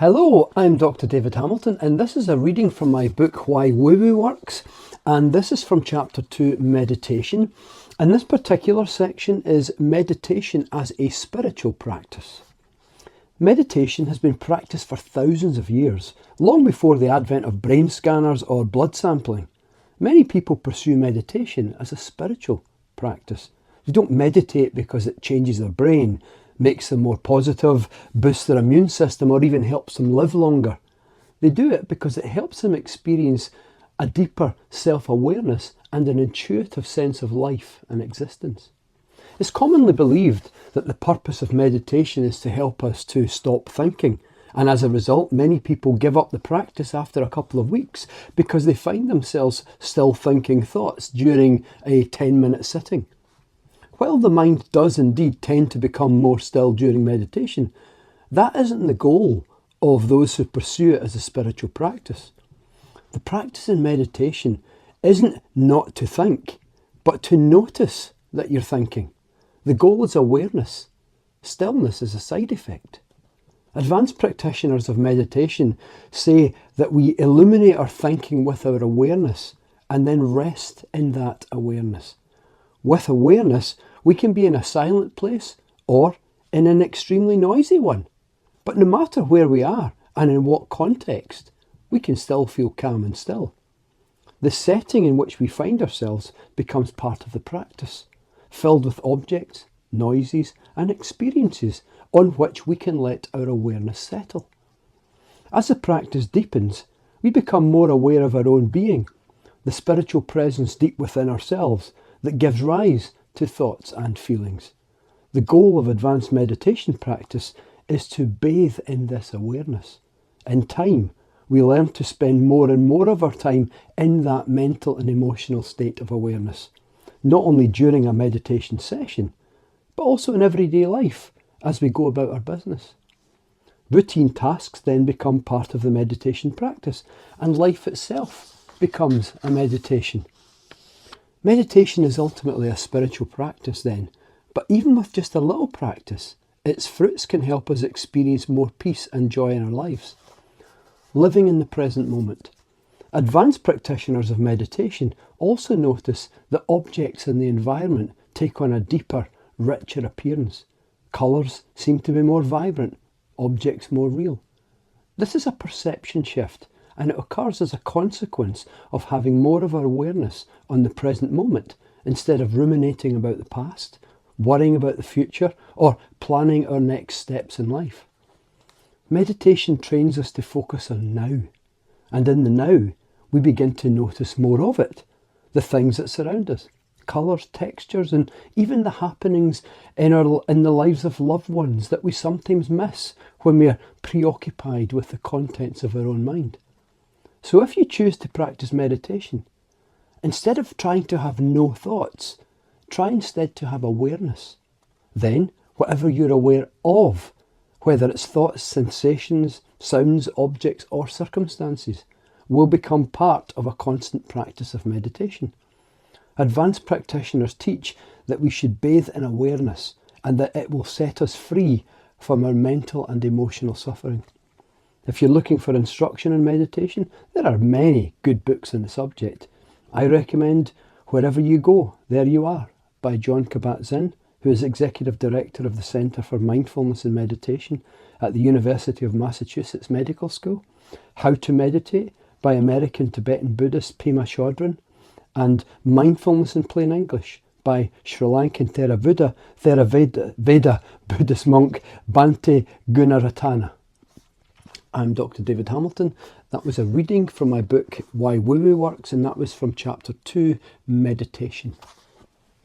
Hello, I'm Dr. David Hamilton, and this is a reading from my book Why Woo Woo Works, and this is from Chapter 2, Meditation, and this particular section is meditation as a spiritual practice. Meditation has been practiced for thousands of years, long before the advent of brain scanners or blood sampling. Many people pursue meditation as a spiritual practice. They don't meditate because it changes their brain, makes them more positive, boosts their immune system, or even helps them live longer. They do it because it helps them experience a deeper self-awareness and an intuitive sense of life and existence. It's commonly believed that the purpose of meditation is to help us to stop thinking, and as a result, many people give up the practice after a couple of weeks because they find themselves still thinking thoughts during a 10-minute sitting. While the mind does indeed tend to become more still during meditation, that isn't the goal of those who pursue it as a spiritual practice. The practice in meditation isn't not to think, but to notice that you're thinking. The goal is awareness. Stillness is a side effect. Advanced practitioners of meditation say that we illuminate our thinking with our awareness and then rest in that awareness. With awareness, we can be in a silent place or in an extremely noisy one. But no matter where we are and in what context, we can still feel calm and still. The setting in which we find ourselves becomes part of the practice, filled with objects, noises, and experiences on which we can let our awareness settle. As the practice deepens, we become more aware of our own being, the spiritual presence deep within ourselves that gives rise to thoughts and feelings. The goal of advanced meditation practice is to bathe in this awareness. In time, we learn to spend more and more of our time in that mental and emotional state of awareness, not only during a meditation session, but also in everyday life as we go about our business. Routine tasks then become part of the meditation practice, and life itself becomes a meditation. Meditation is ultimately a spiritual practice then, but even with just a little practice, its fruits can help us experience more peace and joy in our lives. Living in the present moment. Advanced practitioners of meditation also notice that objects in the environment take on a deeper, richer appearance. Colours seem to be more vibrant, objects more real. This is a perception shift, and it occurs as a consequence of having more of our awareness on the present moment instead of ruminating about the past, worrying about the future, or planning our next steps in life. Meditation trains us to focus on now, and in the now, we begin to notice more of it, the things that surround us, colours, textures, and even the happenings in the lives of loved ones that we sometimes miss when we are preoccupied with the contents of our own mind. So if you choose to practice meditation, instead of trying to have no thoughts, try instead to have awareness. Then, whatever you're aware of, whether it's thoughts, sensations, sounds, objects, or circumstances, will become part of a constant practice of meditation. Advanced practitioners teach that we should bathe in awareness and that it will set us free from our mental and emotional suffering. If you're looking for instruction in meditation, there are many good books on the subject. I recommend Wherever You Go, There You Are by Jon Kabat-Zinn, who is Executive Director of the Centre for Mindfulness and Meditation at the University of Massachusetts Medical School, How to Meditate by American Tibetan Buddhist Pema Chodron, and Mindfulness in Plain English by Sri Lankan Theravada Buddhist monk Bhante Gunaratana. I'm Dr. David Hamilton. That was a reading from my book Why Woo Woo Works, and that was from Chapter 2, Meditation.